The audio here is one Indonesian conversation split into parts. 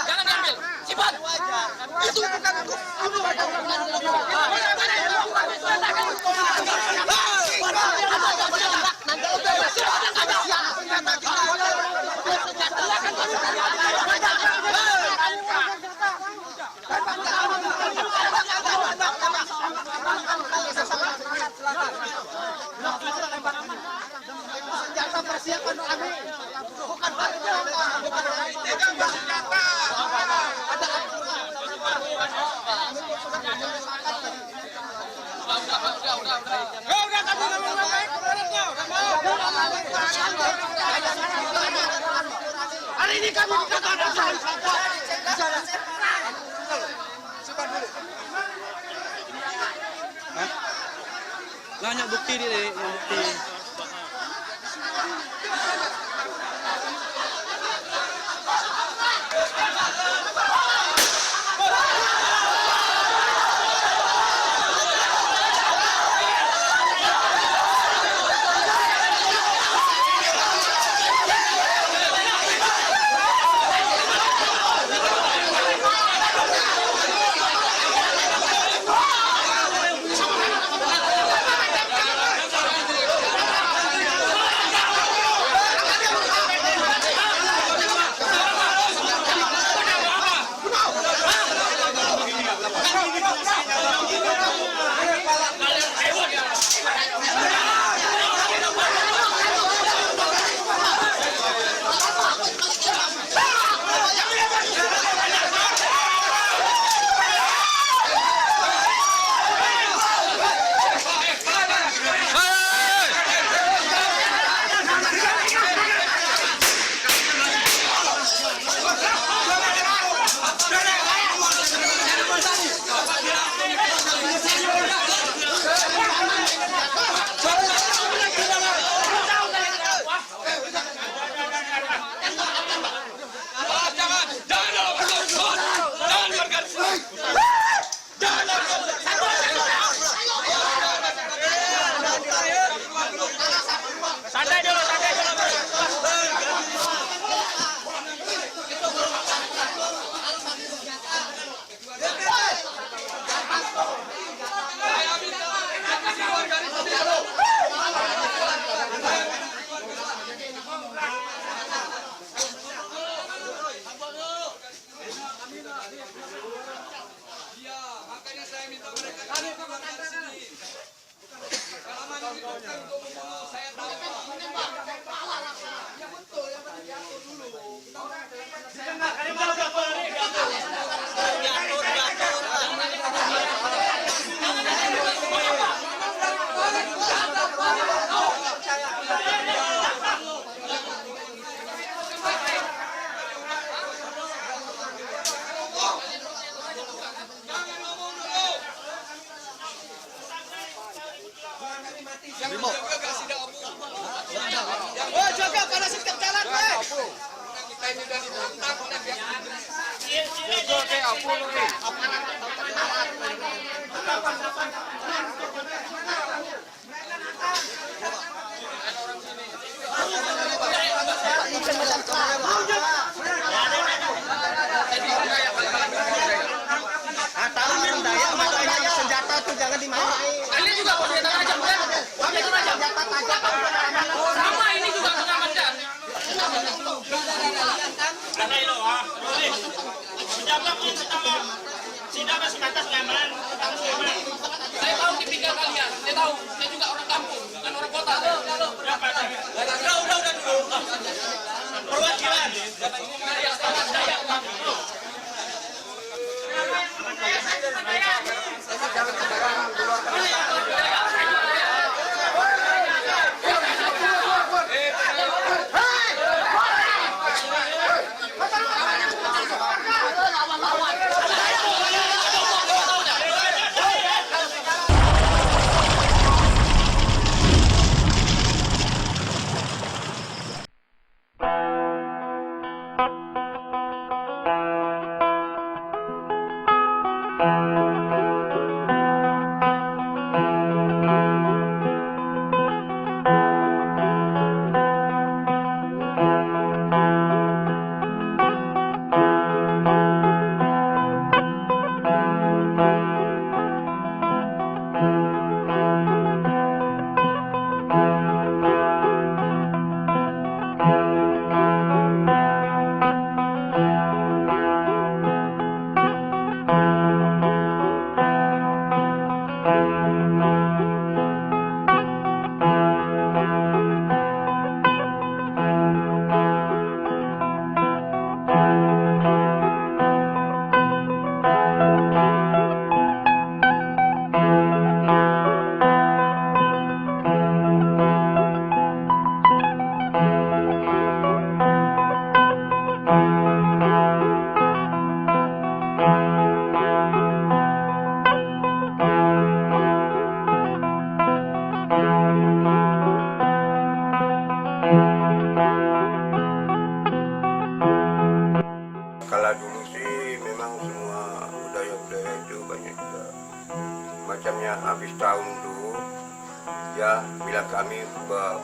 Jangan diambil. Simpan. Itu bukan senjata persiapan kami. Bukan hari ini kami dikatakan banyak bukti dia, bukti. oh, jaga pada setiap jalan, senjata tuh jangan dimainin. Kalian juga mau senjata tajam kan? Senjata tajam. Sama ini juga kena macam. Ada itu ah. Menjaga pun pertama. Tidak masuk atas keamanan. Saya tahu tipikal kalian. Saya tahu. Saya juga orang kampung, bukan orang kota. Berapa? Udah dulu. Perwakilan. Jangan sembarangan keluar.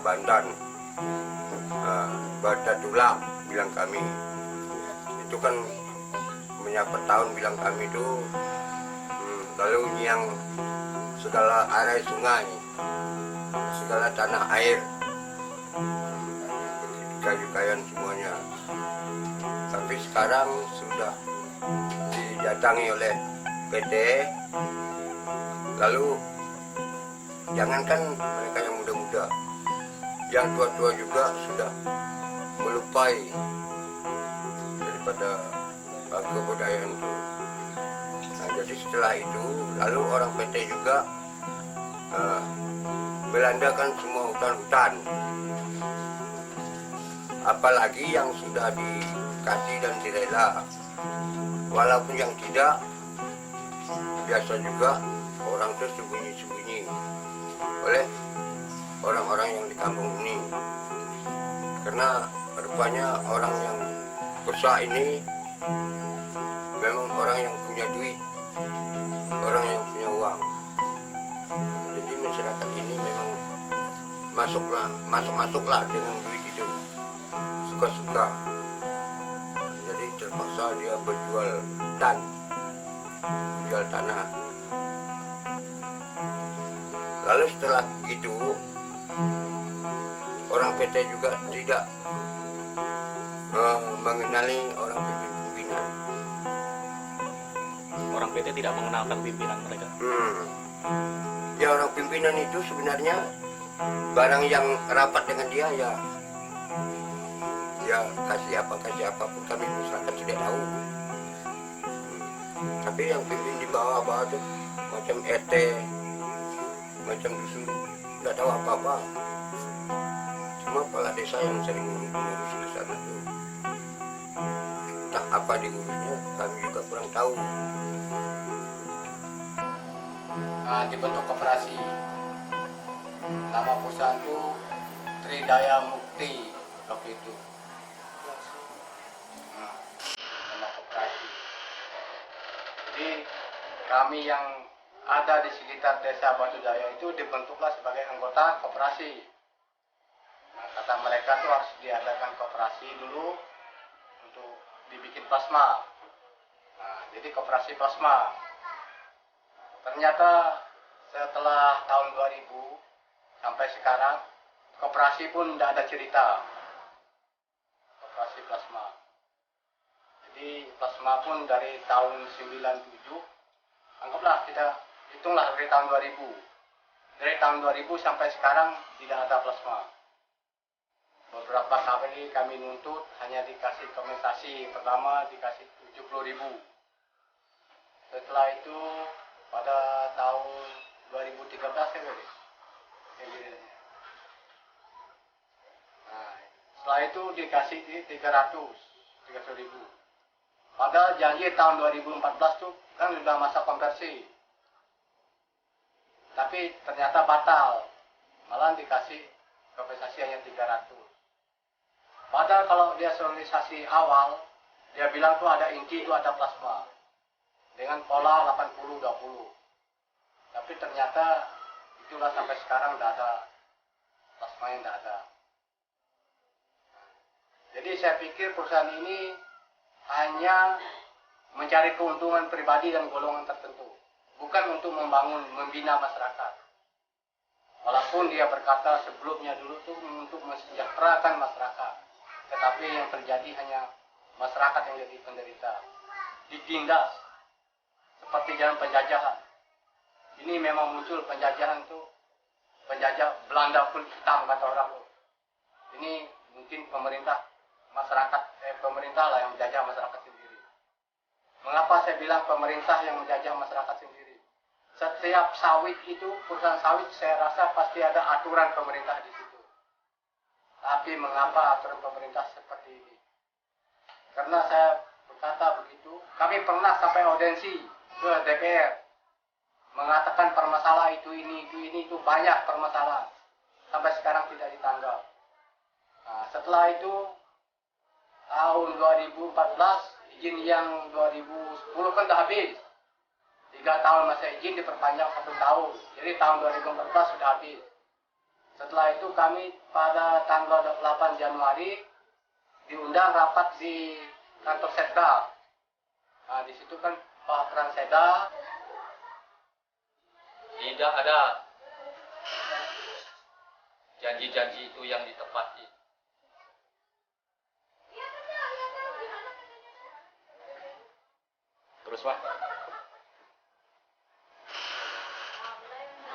Bandan. Badatullah bilang kami. Itu kan menyapa tahun bilang kami itu lalu yang segala area sungai, segala tanah air, kayu-kayuan semuanya. Tapi sekarang sudah didatangi oleh PT, lalu jangankan mereka yang muda-muda, yang tua-tua juga sudah melupai daripada kebudayaan itu. Nah, jadi setelah itu lalu orang PT juga belandakan semua hutan-hutan, apalagi yang sudah dikasih dan direla, walaupun yang tidak, biasa juga orang itu sembunyi-sembunyi oleh orang-orang yang di kampung ini, karena rupanya orang yang besar ini memang orang yang punya duit, orang yang punya uang. Jadi masyarakat ini memang masuklah dengan duit itu, suka-suka. Jadi terpaksa dia berjual tanah. Lalu setelah itu orang PT juga tidak mengenali orang pimpinan. Orang PT tidak mengenalkan pimpinan mereka. Ya, orang pimpinan itu sebenarnya barang yang rapat dengan dia ya kasih apa pun kami masyarakat tidak tahu. Tapi yang pimpin di bawah itu macam RT, macam dusun, tidak tahu apa-apa. Cuma kepala desa yang sering mengurus ke sana itu. Tak apa diurusnya, kami juga kurang tahu. Nah, dibentuk koperasi. Nama perusahaan itu Tridaya Mukti waktu itu. Nama koperasi. Jadi kami yang ada di sekitar desa Batu Jaya itu dibentuklah sebagai anggota koperasi. Nah, kata mereka tuh harus diadakan koperasi dulu untuk dibikin plasma. Nah, jadi koperasi plasma. Ternyata setelah tahun 2000 sampai sekarang koperasi pun tidak ada cerita. Koperasi plasma. Jadi plasma pun dari tahun 97, anggaplah kita hitunglah dari tahun 2000. Dari tahun 2000 sampai sekarang tidak ada plasma. Beberapa kali kami nuntut hanya dikasih kompensasi, pertama dikasih 70.000. Setelah itu pada tahun 2013 nah, setelah itu dikasih 300.000. Padahal janji tahun 2014 tuh kan sudah masa konversi. Tapi ternyata batal. Malah dikasih kompensasi hanya 300. Padahal kalau dia sterilisasi awal, dia bilang tuh ada inti, itu ada plasma. Dengan pola 80-20. Tapi ternyata itulah sampai sekarang tidak ada plasma, yang tidak ada. Jadi saya pikir perusahaan ini hanya mencari keuntungan pribadi dan golongan tertentu, bukan untuk membangun, membina masyarakat. Walaupun dia berkata sebelumnya dulu tuh untuk mensejahterakan masyarakat, tetapi yang terjadi hanya masyarakat yang jadi penderita, ditindas seperti zaman penjajahan. Ini memang muncul penjajahan itu, penjajah Belanda pun hitam kata orang tuh. Ini mungkin pemerintah lah yang menjajah masyarakat sendiri. Mengapa saya bilang pemerintah yang menjajah masyarakat sendiri? Setiap sawit itu, perusahaan sawit, saya rasa pasti ada aturan pemerintah di situ. Tapi mengapa aturan pemerintah seperti ini? Karena saya berkata begitu, kami pernah sampai audiensi ke DPR, mengatakan permasalahan itu banyak permasalahan. Sampai sekarang tidak ditanggap. Nah, setelah itu tahun 2014 izin yang 2010 kan sudah habis. 3 tahun masa izin diperpanjang 1 tahun. Jadi tahun 2014 sudah habis. Setelah itu kami pada tanggal 8 Januari diundang rapat di kantor Setda. Nah, di situ kan Pak Pranseda tidak ada janji-janji itu yang ditepati. Terus Pak,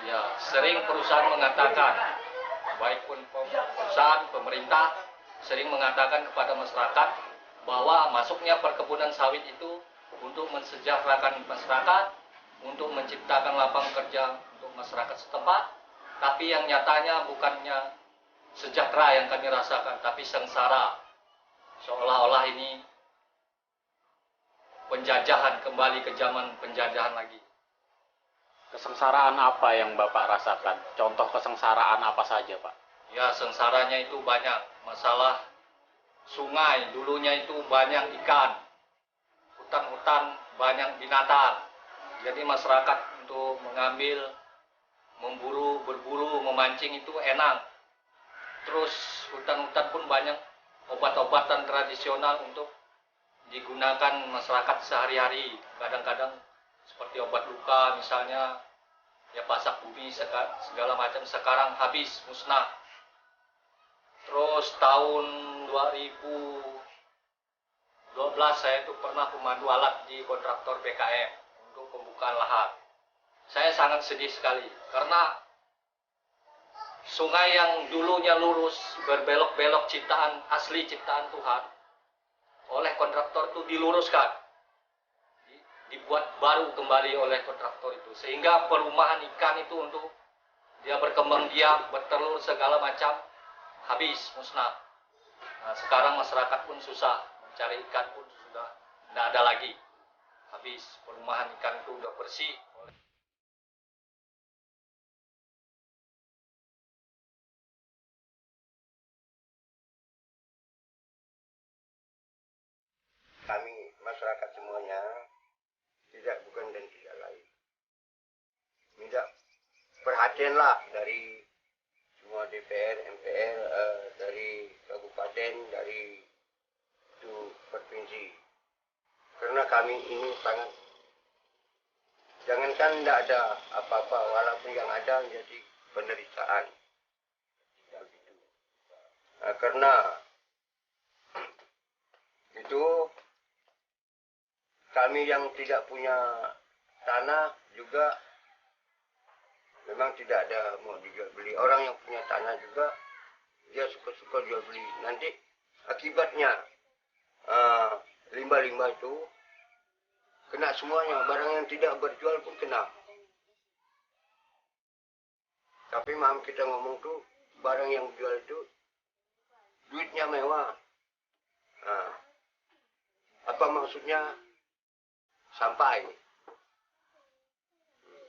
Ya, sering perusahaan mengatakan, baik pun perusahaan, pemerintah, sering mengatakan kepada masyarakat bahwa masuknya perkebunan sawit itu untuk mensejahterakan masyarakat, untuk menciptakan lapangan kerja untuk masyarakat setempat, tapi yang nyatanya bukannya sejahtera yang kami rasakan, tapi sengsara. Seolah-olah ini penjajahan, kembali ke zaman penjajahan lagi. kesengsaraan apa yang Bapak rasakan? Contoh kesengsaraan apa saja Pak? Ya, sengsaranya itu banyak. Masalah sungai, dulunya itu banyak ikan. Hutan-hutan banyak binatang. Jadi masyarakat untuk mengambil, memburu, berburu, memancing itu enak. Terus hutan-hutan pun banyak obat-obatan tradisional untuk digunakan masyarakat sehari-hari. Kadang-kadang seperti obat luka misalnya, ya pasak bumi segala macam sekarang habis, musnah. Terus tahun 2012 saya itu pernah pemandu alat di kontraktor PKM untuk pembukaan lahan. Saya sangat sedih sekali karena sungai yang dulunya lurus berbelok-belok ciptaan asli ciptaan Tuhan oleh kontraktor itu diluruskan, dibuat baru kembali oleh kontraktor itu, sehingga perumahan ikan itu untuk dia berkembang biak, bertelur segala macam habis, musnah. Nah, sekarang masyarakat pun susah mencari ikan pun sudah tidak ada lagi, habis. Perumahan ikan itu sudah bersih. Kami masyarakat semuanya bukan dan tidak lain. Minta perhatianlah dari semua DPR, MPR, dari kabupaten, dari itu provinsi. Karena kami ini sangat, jangankan tidak ada apa-apa, walaupun yang ada menjadi penderitaan. Nah, karena itu kami yang tidak punya tanah juga memang tidak ada mau dijual beli. Orang yang punya tanah juga dia suka-suka jual beli. Nanti akibatnya limbah-limbah itu kena semuanya. Barang yang tidak berjual pun kena. Tapi maaf kita ngomong tuh barang yang jual itu duitnya mewah. Nah, apa maksudnya? Sampai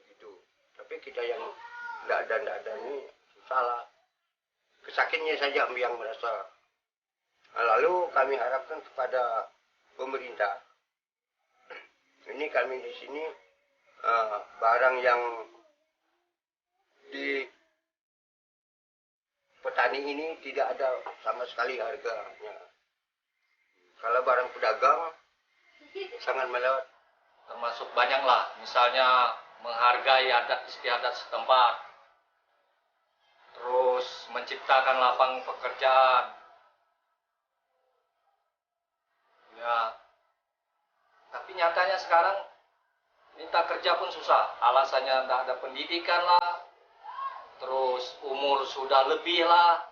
gitu. Tapi kita yang tidak ada ini salah. Kesakitnya saja yang merasa. Nah, lalu kami harapkan kepada pemerintah. Ini kami di sini barang yang di petani ini tidak ada sama sekali harganya. Kalau barang pedagang sangat melewat. Termasuk banyaklah, misalnya menghargai adat istiadat setempat, terus menciptakan lapangan pekerjaan. Ya, tapi nyatanya sekarang minta kerja pun susah, alasannya tidak ada pendidikan lah, terus umur sudah lebih lah.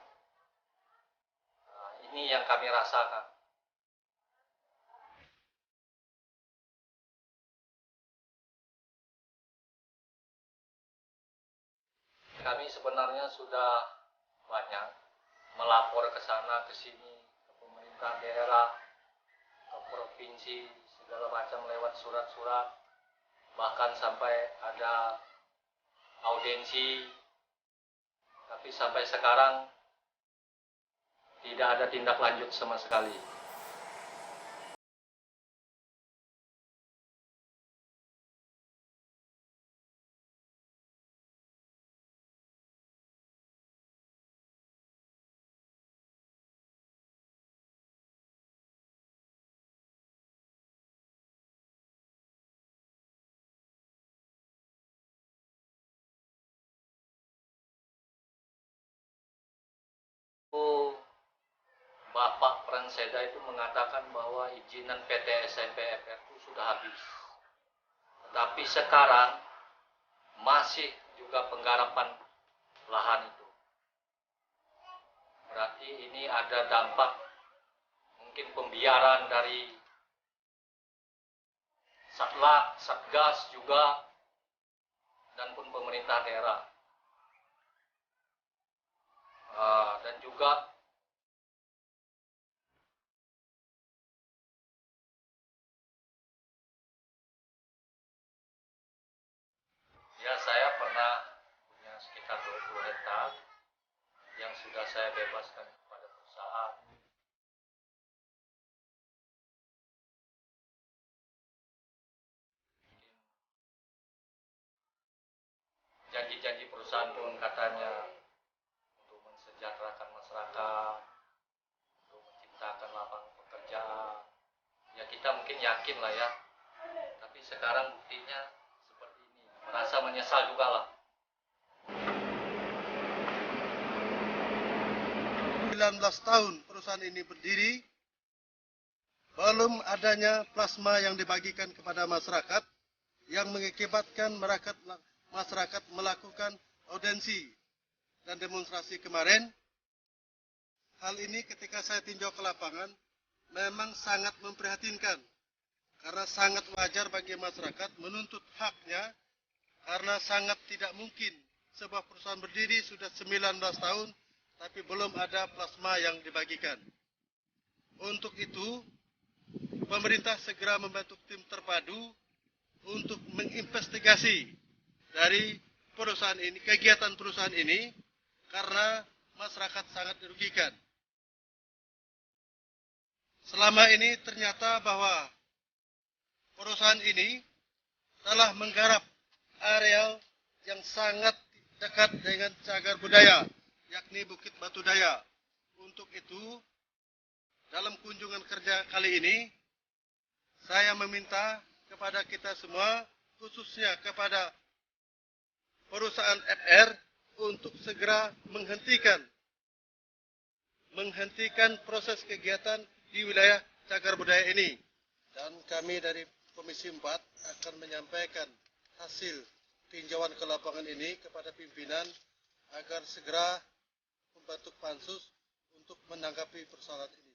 Nah, ini yang kami rasakan. Kami sebenarnya sudah banyak melapor ke sana, ke sini, ke pemerintah daerah, ke provinsi, segala macam lewat surat-surat, bahkan sampai ada audiensi, tapi sampai sekarang tidak ada tindak lanjut sama sekali. Bapak Pranseda itu mengatakan bahwa izinan PT SMP FR itu sudah habis. Tapi sekarang masih juga penggarapan lahan itu. Berarti ini ada dampak mungkin pembiaran dari Satlak, Satgas juga, dan pun pemerintah daerah. Dan juga ya, saya pernah punya sekitar 20 hektar yang sudah saya bebaskan kepada perusahaan. Janji-janji perusahaan pun katanya untuk mensejahterakan masyarakat, untuk menciptakan lapangan pekerjaan. Ya kita mungkin yakin lah ya, tapi sekarang buktinya seperti ini. Merasa menyesal juga lah. 19 tahun perusahaan ini berdiri, belum adanya plasma yang dibagikan kepada masyarakat yang mengakibatkan masyarakat melakukan audensi dan demonstrasi kemarin. Hal ini ketika saya tinjau ke lapangan memang sangat memprihatinkan, karena sangat wajar bagi masyarakat menuntut haknya, karena sangat tidak mungkin sebuah perusahaan berdiri sudah 19 tahun tapi belum ada plasma yang dibagikan. Untuk itu, pemerintah segera membentuk tim terpadu untuk menginvestigasi dari perusahaan ini, kegiatan perusahaan ini, karena masyarakat sangat dirugikan. Selama ini ternyata bahwa perusahaan ini telah menggarap areal yang sangat dekat dengan cagar budaya, yakni Bukit Batu Daya. Untuk itu, dalam kunjungan kerja kali ini, saya meminta kepada kita semua, khususnya kepada perusahaan FR, untuk segera menghentikan proses kegiatan di wilayah cagar budaya ini. Dan kami dari Komisi 4 akan menyampaikan hasil tinjauan ke lapangan ini kepada pimpinan agar segera membentuk pansus untuk menanggapi persoalan ini.